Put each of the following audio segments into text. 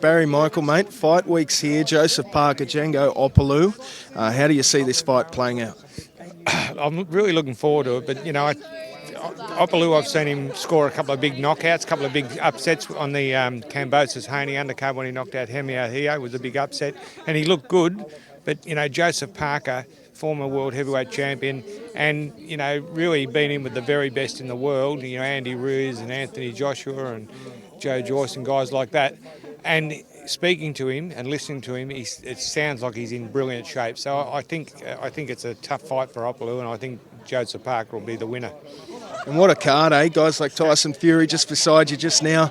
Barry Michael, mate. Fight week's here. Joseph Parker Faiga Opelu. How do you see this fight playing out? I'm really looking forward to it, but Opelu, I've seen him score a couple of big knockouts, a couple of big upsets on the Kambosos Haney undercard when he knocked out Hemia was a big upset, and he looked good. But Joseph Parker, former world heavyweight champion, and really been in with the very best in the world. Andy Ruiz and Anthony Joshua and Joe Joyce and guys like that. And speaking to him and listening to him, it sounds like he's in brilliant shape. So I think it's a tough fight for Opelu, and I think Joseph Parker will be the winner. And what a card, eh? Guys like Tyson Fury just beside you just now.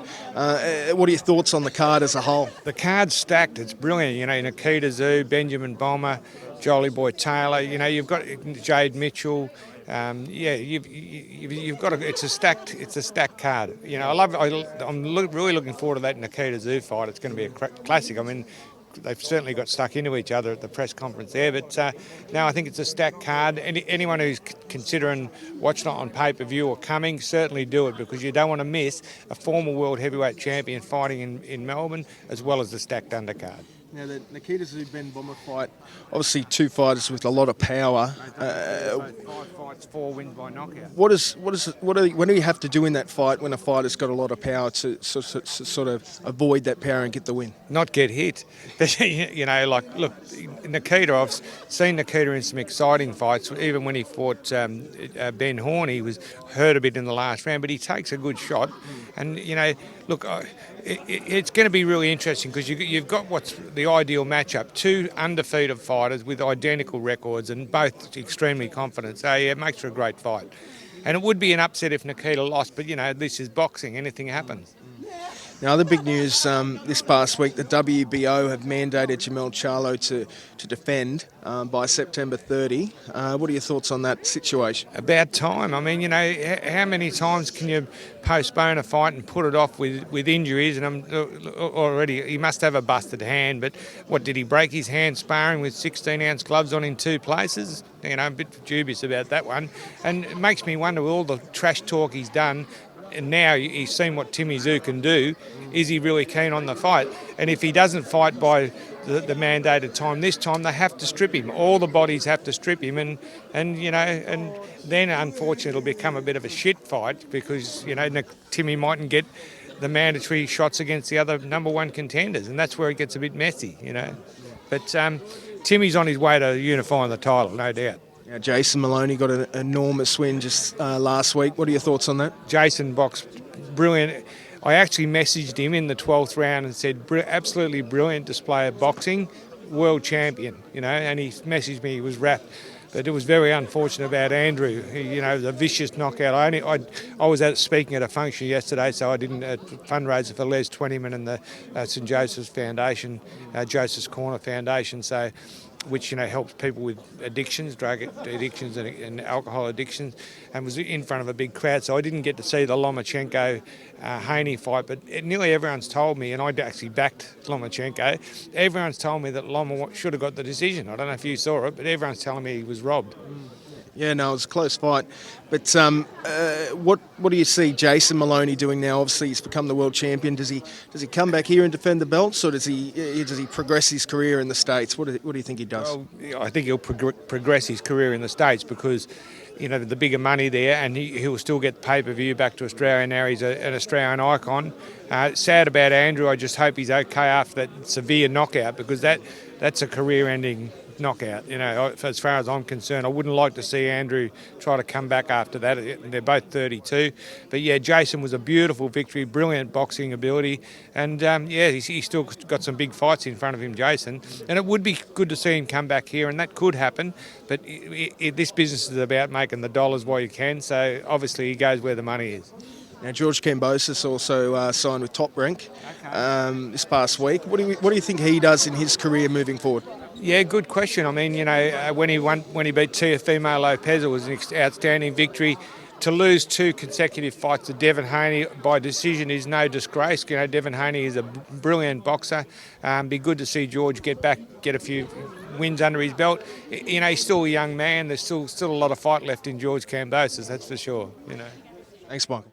What are your thoughts on the card as a whole? The card's stacked. It's brilliant. Nikita Tszyu, Benjamin Bomber, Jolly Boy Taylor. You've got Jade Mitchell. You've got it's a stacked card. I'm really looking forward to that Nikita Tszyu fight. It's going to be a classic. I mean, they've certainly got stuck into each other at the press conference there, but no, I think it's a stacked card. Anyone who's considering watching it on pay-per-view or coming, certainly do it, because you don't want to miss a former world heavyweight champion fighting in Melbourne, as well as the stacked undercard. Now, the Nikita Tszyu Ben Bomber fight, obviously two fighters with a lot of power. 5 fights, 4 wins by knockout. What do you have to do in that fight when a fighter's got a lot of power to sort of avoid that power and get the win? Not get hit. Look, Nikita, I've seen Nikita in some exciting fights. Even when he fought Ben Horn, he was hurt a bit in the last round, but he takes a good shot. And, look, it's going to be really interesting, because you've got what's the ideal matchup: 2 undefeated fighters with identical records and both extremely confident. So, yeah, it makes for a great fight. And it would be an upset if Nikita lost, but, this is boxing. Anything happens. Now, the big news this past week, the WBO have mandated JermallCharlo to defend by September 30. What are your thoughts on that situation? About time. I mean, how many times can you postpone a fight and put it off with injuries? And already he must have a busted hand, but what, did he break his hand sparring with 16-ounce gloves on in 2 places? A bit dubious about that one. And it makes me wonder, with all the trash talk he's done, and now he's seen what Tszyu can do, is he really keen on the fight? And if he doesn't fight by the mandated time this time, they have to strip him. All the bodies have to strip him, and then unfortunately it'll become a bit of a shit fight, because Timmy mightn't get the mandatory shots against the other number 1 contenders, and that's where it gets a bit messy. But Timmy's on his way to unifying the title, no doubt. Now, Jason Maloney got an enormous win just last week. What are your thoughts on that? Jason boxed brilliant. I actually messaged him in the 12th round and said, absolutely brilliant display of boxing, world champion, and he messaged me, he was wrapped. But it was very unfortunate about Andrew. The vicious knockout. I was speaking at a function yesterday, so I didn't fundraiser for Les Twentyman and the St Joseph's Foundation, Joseph's Corner Foundation. So, which helps people with addictions, drug addictions and alcohol addictions, and was in front of a big crowd. So I didn't get to see the Lomachenko Haney fight, but nearly everyone's told me, and I actually backed Lomachenko, everyone's told me that Loma should have got the decision. I don't know if you saw it, but everyone's telling me he was robbed. Yeah, no, it was a close fight. But what do you see Jason Maloney doing now? Obviously, he's become the world champion. Does he come back here and defend the belts, or does he progress his career in the States? What do you think he does? Well, I think he'll progress his career in the States, because the bigger money there, and he'll still get pay-per-view back to Australia. Now he's an Australian icon. Sad about Andrew. I just hope he's okay after that severe knockout, because that's a career-ending knockout. As far as I'm concerned, I wouldn't like to see Andrew try to come back after that. They're both 32. But yeah, Jason was a beautiful victory, brilliant boxing ability, and he's still got some big fights in front of him, Jason. And it would be good to see him come back here, and that could happen. But this business is about making the dollars while you can, so obviously he goes where the money is. Now, George Kambosos also signed with Top Rank this past week. What do you think he does in his career moving forward? Yeah, good question. I mean, when he beat Teofimo Lopez, it was an outstanding victory. To lose 2 consecutive fights to Devin Haney by decision is no disgrace. Devin Haney is a brilliant boxer. Be good to see George get a few wins under his belt. He's still a young man. There's still a lot of fight left in George Kambosos, that's for sure. Thanks, Michael.